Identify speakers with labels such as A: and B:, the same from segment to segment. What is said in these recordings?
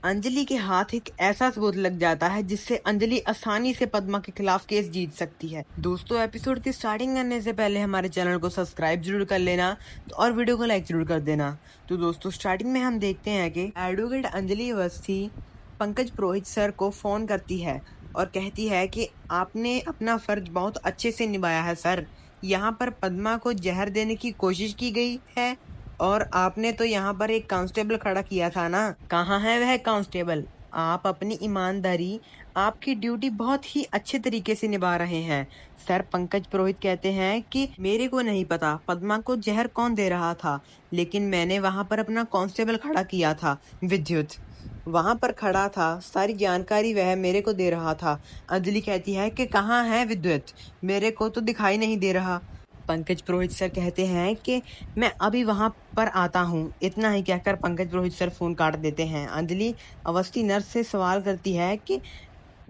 A: अंजलि के हाथ एक ऐसा सबूत लग जाता है जिससे अंजलि आसानी से पद्मा के खिलाफ केस जीत सकती है। दोस्तों, एपिसोड की स्टार्टिंग करने से पहले हमारे चैनल को सब्सक्राइब जरूर कर लेना और वीडियो को लाइक जरूर कर देना। तो दोस्तों, स्टार्टिंग में हम देखते हैं कि एडवोकेट अंजलि अवस्थी पंकज पुरोहित सर को फोन करती है और कहती है कि आपने अपना फर्ज बहुत अच्छे से निभाया है सर। यहाँ पर पद्मा को जहर देने की कोशिश की गई है और आपने तो यहाँ पर एक कांस्टेबल खड़ा किया था ना। कहाँ है वह कांस्टेबल? आप अपनी ईमानदारी, आपकी ड्यूटी बहुत ही अच्छे तरीके से निभा रहे हैं सर। पंकज पुरोहित कहते हैं कि मेरे को नहीं पता पद्मा को जहर कौन दे रहा था, लेकिन मैंने वहां पर अपना कांस्टेबल खड़ा किया था, विद्युत वहां पर खड़ा था, सारी जानकारी वह मेरे को दे रहा था। अंजलि कहती है कि कहाँ है विद्युत, मेरे को तो दिखाई नहीं दे रहा। पंकज पुरोहित सर कहते हैं कि मैं अभी वहां पर आता हूँ। इतना ही कहकर पंकज पुरोहित सर फोन काट देते हैं। अंजलि अवस्थी नर्स से सवाल करती है कि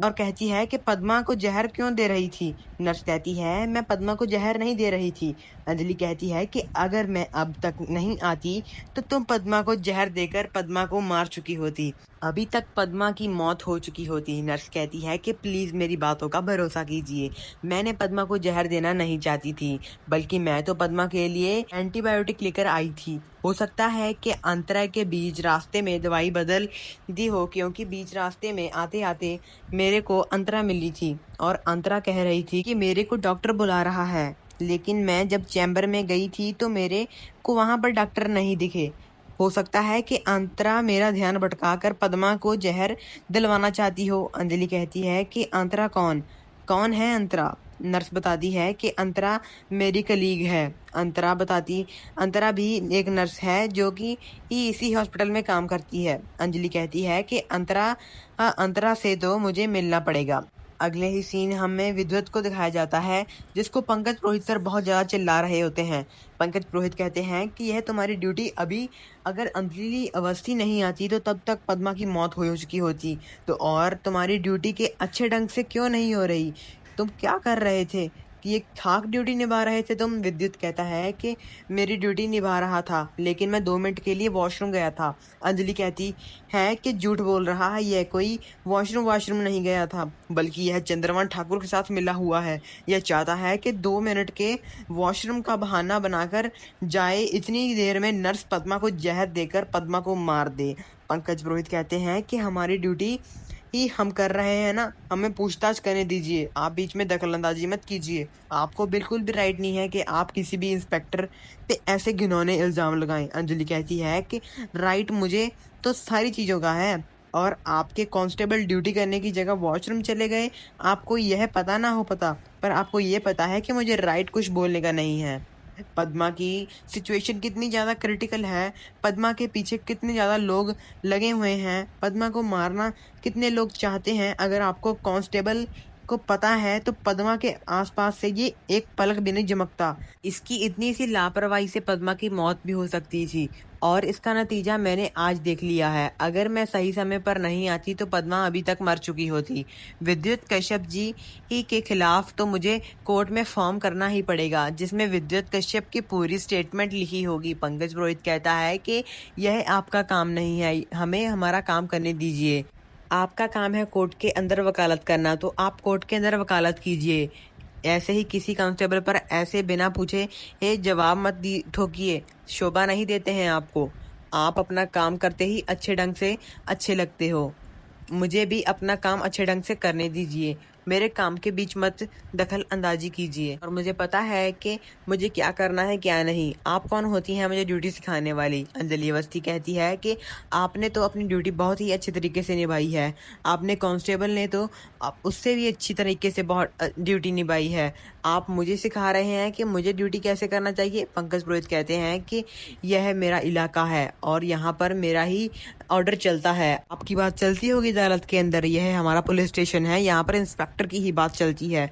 A: और कहती है कि पद्मा को जहर क्यों दे रही थी। नर्स कहती है मैं पद्मा को जहर नहीं दे रही थी। अंजलि कहती है कि अगर मैं अब तक नहीं आती तो तुम पद्मा को जहर देकर पद्मा को मार चुकी होती, अभी तक पद्मा की मौत हो चुकी होती। नर्स कहती है कि प्लीज मेरी बातों का भरोसा कीजिए, मैंने पद्मा को जहर देना नहीं चाहती थी, बल्कि मैं तो पद्मा के लिए एंटीबायोटिक लेकर आई थी। हो सकता है कि अंतरा के बीच रास्ते में दवाई बदल दी हो, क्योंकि बीच रास्ते में आते आते मेरे को अंतरा मिली थी और अंतरा कह रही थी कि मेरे को डॉक्टर बुला रहा है, लेकिन मैं जब चैम्बर में गई थी तो मेरे को वहां पर डॉक्टर नहीं दिखे। हो सकता है कि अंतरा मेरा ध्यान भटकाकर पद्मा को जहर दिलवाना चाहती हो। अंजलि कहती है कि अंतरा कौन कौन है अंतरा? नर्स बताती है कि अंतरा मेरी कलीग है। अंतरा भी एक नर्स है जो कि इसी हॉस्पिटल में काम करती है। अंजलि कहती है कि अंतरा से तो मुझे मिलना पड़ेगा। अगले ही सीन हमें विद्युत को दिखाया जाता है, जिसको पंकज पुरोहित सर बहुत ज्यादा चिल्ला रहे होते हैं। पंकज पुरोहित कहते हैं कि यह तुम्हारी ड्यूटी, अभी अगर अंजलि अवस्थी नहीं आती तो तब तक पद्मा की मौत हो चुकी होती, तो और तुम्हारी ड्यूटी के अच्छे ढंग से क्यों नहीं हो रही? तुम क्या कर रहे थे कि एक खाक ड्यूटी निभा रहे थे तुम? विद्युत कहता है कि मेरी ड्यूटी निभा रहा था, लेकिन मैं 2 मिनट के लिए वॉशरूम गया था। अंजलि कहती है कि झूठ बोल रहा है, यह कोई वॉशरूम नहीं गया था, बल्कि यह चंद्रमन ठाकुर के साथ मिला हुआ है। यह चाहता है कि 2 मिनट के वॉशरूम का बहाना बनाकर जाए, इतनी देर में नर्स पद्मा को जहर देकर पद्मा को मार दे। पंकज पुरोहित कहते हैं कि हमारी ड्यूटी ही हम कर रहे हैं ना, हमें पूछताछ करने दीजिए, आप बीच में दखलंदाजी मत कीजिए। आपको बिल्कुल भी राइट नहीं है कि आप किसी भी इंस्पेक्टर पे ऐसे घिनौने इल्जाम लगाएं। अंजलि कहती है कि राइट मुझे तो सारी चीजों का है, और आपके कांस्टेबल ड्यूटी करने की जगह वॉशरूम चले गए। आपको यह पता ना हो पता, पर आपको यह पता है कि मुझे राइट कुछ बोलने का नहीं है। पद्मा की सिचुएशन कितनी ज्यादा क्रिटिकल है, पद्मा के पीछे कितने ज्यादा लोग लगे हुए हैं, पद्मा को मारना कितने लोग चाहते हैं। अगर आपको कांस्टेबल को पता है तो पद्मा के आसपास से ये एक पलक भी नहीं झमकता। इसकी इतनी सी लापरवाही से पद्मा की मौत भी हो सकती थी, और इसका नतीजा मैंने आज देख लिया है। अगर मैं सही समय पर नहीं आती तो पद्मा अभी तक मर चुकी होती। विद्युत कश्यप जी ही के खिलाफ तो मुझे कोर्ट में फॉर्म करना ही पड़ेगा, जिसमें विद्युत कश्यप की पूरी स्टेटमेंट लिखी होगी। पंकज पुरोहित कहता है कि यह आपका काम नहीं है, हमें हमारा काम करने दीजिए। आपका काम है कोर्ट के अंदर वकालत करना, तो आप कोर्ट के अंदर वकालत कीजिए। ऐसे ही किसी कांस्टेबल पर ऐसे बिना पूछे जवाब मत दी ठोकिए, शोभा नहीं देते हैं आपको। आप अपना काम करते ही अच्छे ढंग से अच्छे लगते हो, मुझे भी अपना काम अच्छे ढंग से करने दीजिए, मेरे काम के बीच मत दखल अंदाजी कीजिए, और मुझे पता है कि मुझे क्या करना है क्या नहीं। आप कौन होती हैं मुझे ड्यूटी सिखाने वाली? अंजलि अवस्थी कहती है कि आपने तो अपनी ड्यूटी बहुत ही अच्छे तरीके से निभाई है, आपने कांस्टेबल ने तो उससे भी अच्छी तरीके से बहुत ड्यूटी निभाई है। आप मुझे सिखा रहे हैं कि मुझे ड्यूटी कैसे करना चाहिए? पंकज पुरोहित कहते हैं कि यह मेरा इलाका है और यहाँ पर मेरा ही ऑर्डर चलता है। आपकी बात चलती होगी अदालत के अंदर, यह हमारा पुलिस स्टेशन है, यहाँ पर इंस्पेक्टर की ही बात चलती है।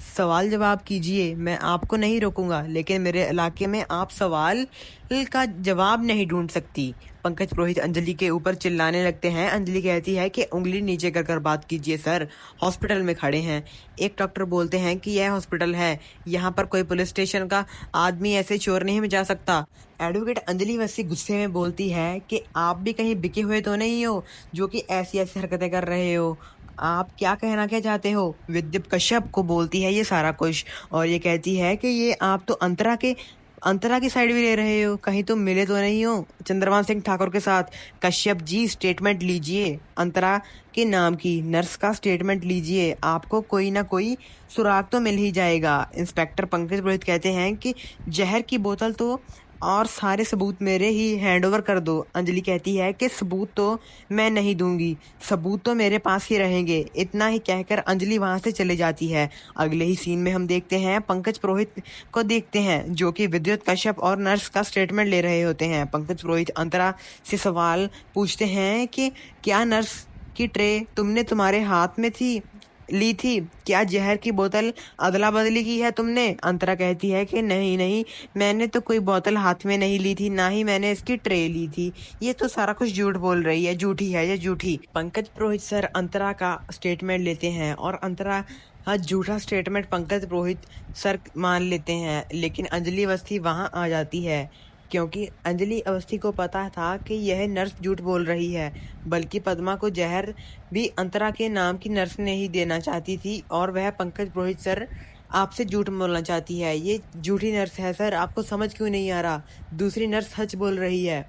A: सवाल जवाब कीजिए, मैं आपको नहीं रोकूंगा, लेकिन मेरे इलाके में आप सवाल का जवाब नहीं ढूंढ सकती। पंकज पुरोहित अंजलि के ऊपर चिल्लाने लगते हैं। अंजलि कहती है कि उंगली नीचे कर कर बात कीजिए सर, हॉस्पिटल में खड़े हैं। एक डॉक्टर बोलते हैं कि यह हॉस्पिटल है, यहाँ पर कोई पुलिस स्टेशन का आदमी ऐसे चोर नहीं जा सकता। एडवोकेट अंजलि वैसे गुस्से में बोलती है कि आप भी कहीं बिके हुए तो नहीं हो जो कि ऐसी ऐसी हरकतें कर रहे हो। आप क्या चाहते हो? विद्युत कश्यप को बोलती है ये सारा कुछ, और ये कहती है कि ये आप तो अंतरा की साइड भी ले रहे हो, कहीं तुम मिले तो नहीं हो चंद्रमान सिंह ठाकुर के साथ। कश्यप जी स्टेटमेंट लीजिए, अंतरा के नाम की नर्स का स्टेटमेंट लीजिए, आपको कोई ना कोई सुराग तो मिल ही जाएगा। इंस्पेक्टर पंकज पुरोहित कहते हैं कि जहर की बोतल तो और सारे सबूत मेरे ही हैंड ओवर कर दो। अंजलि कहती है कि सबूत तो मैं नहीं दूंगी, सबूत तो मेरे पास ही रहेंगे। इतना ही कहकर अंजलि वहां से चले जाती है। अगले ही सीन में हम देखते हैं पंकज पुरोहित को देखते हैं जो कि विद्युत कश्यप और नर्स का स्टेटमेंट ले रहे होते हैं। पंकज पुरोहित अंतरा से सवाल पूछते हैं कि क्या नर्स की ट्रे तुमने तुम्हारे हाथ में ली थी? क्या जहर की बोतल अदला बदली की है तुमने? अंतरा कहती है कि नहीं नहीं, मैंने तो कोई बोतल हाथ में नहीं ली थी, ना ही मैंने इसकी ट्रे ली थी। ये तो सारा कुछ झूठ बोल रही है, झूठी है ये, झूठी। पंकज पुरोहित सर अंतरा का स्टेटमेंट लेते हैं और अंतरा हाँ झूठा स्टेटमेंट पंकज पुरोहित सर मान लेते हैं। लेकिन अंजलि अवस्थी वहां आ जाती है क्योंकि अंजलि अवस्थी को पता था कि यह नर्स झूठ बोल रही है, बल्कि पद्मा को जहर भी अंतरा के नाम की नर्स ने ही देना चाहती थी और वह पंकज पुरोहित सर आपसे झूठ बोलना चाहती है। ये झूठी नर्स है सर, आपको समझ क्यों नहीं आ रहा? दूसरी नर्स सच बोल रही है।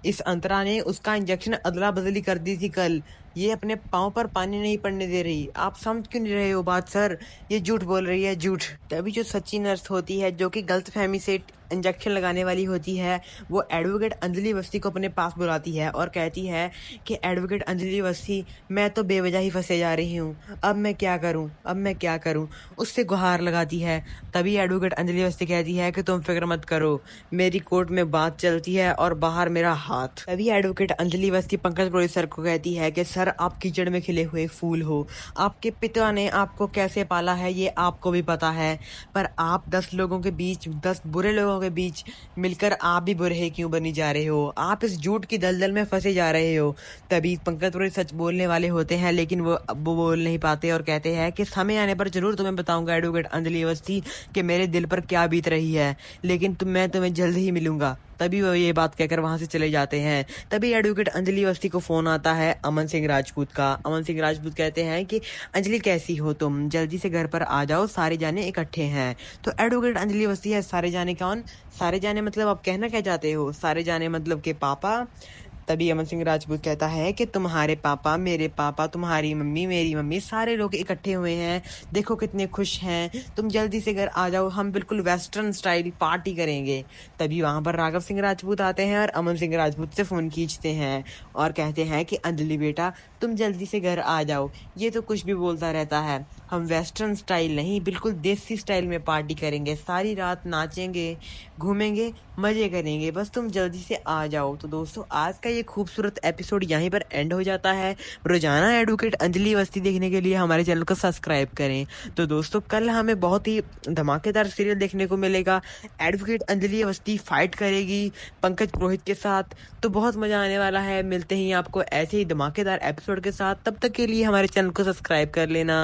A: इस अंतरा ने उसका इंजेक्शन अदला बदली कर दी थी कल, ये अपने पाँव पर पानी नहीं पड़ने दे रही। आप समझ क्यों नहीं रहे हो बात सर? ये झूठ बोल रही है, झूठ। तभी जो सच्ची नर्स होती है जो कि गलतफहमी से इंजेक्शन लगाने वाली होती है, वो एडवोकेट अंजलि अवस्थी को अपने पास बुलाती है और कहती है कि एडवोकेट अंजलि अवस्थी, मैं तो बेवजह ही फंसे जा रही हूँ, अब मैं क्या करूँ? उससे गुहार लगाती है। तभी एडवोकेट अंजलि अवस्थी कहती है कि तुम फिक्र मत करो, मेरी कोर्ट में बात चलती है और बाहर मेरा हाथ। तभी एडवोकेट अंजलि अवस्थी पंकज पुरोहित सर को कहती है कि सर आप कीचड़ में खिले हुए फूल हो, आपके पिता ने आपको कैसे पाला है ये आपको भी पता है, पर आप 10 लोगों के बीच, 10 बुरे लोगों के बीच मिलकर आप भी बुरे क्यों बनी जा रहे हो? आप इस झूठ की दलदल में फंसे जा रहे हो। तभी पंकज पुरोहित सच बोलने वाले होते हैं लेकिन वो बोल नहीं पाते और कहते हैं कि समय आने पर जरूर तुम्हें बताऊंगा एडवोकेट अंजलि अवस्थी कि मेरे दिल पर क्या बीत रही है, लेकिन मैं तुम्हें जल्द ही मिलूंगा। तभी वो ये बात कहकर वहां से चले जाते हैं। तभी एडवोकेट अंजलि अवस्थी को फोन आता है अमन सिंह राजपूत का। अमन सिंह राजपूत कहते हैं कि अंजलि कैसी हो तुम, जल्दी से घर पर आ जाओ, सारे जाने इकट्ठे हैं। तो एडवोकेट अंजलि अवस्थी है, सारे जाने कौन? सारे जाने मतलब आप कहना क्या चाहते हो? सारे जाने मतलब के पापा। तभी अमन सिंह राजपूत कहता है कि तुम्हारे पापा, मेरे पापा, तुम्हारी मम्मी, मेरी मम्मी, सारे लोग इकट्ठे हुए हैं, देखो कितने खुश हैं, तुम जल्दी से घर आ जाओ, हम बिल्कुल वेस्टर्न स्टाइल पार्टी करेंगे। तभी वहां पर राघव सिंह राजपूत आते हैं और अमन सिंह राजपूत से फोन खींचते हैं और कहते हैं कि अंजलि बेटा तुम जल्दी से घर आ जाओ, ये तो कुछ भी बोलता रहता है, हम वेस्टर्न स्टाइल नहीं बिल्कुल देसी स्टाइल में पार्टी करेंगे, सारी रात नाचेंगे, घूमेंगे, मजे करेंगे, बस तुम जल्दी से आ जाओ। तो दोस्तों आज का ये खूबसूरत एपिसोड यहीं पर एंड हो जाता है। रोजाना एडवोकेट अंजलि अवस्थी देखने के लिए हमारे चैनल को सब्सक्राइब करें। तो दोस्तों कल हमें बहुत ही धमाकेदार सीरियल देखने को मिलेगा। एडवोकेट अंजलि अवस्थी फाइट करेगी पंकज पुरोहित के साथ, तो बहुत मजा आने वाला है। मिलते ही आपको ऐसे ही धमाकेदार एपिसोड के साथ, तब तक के लिए हमारे चैनल को सब्सक्राइब कर लेना।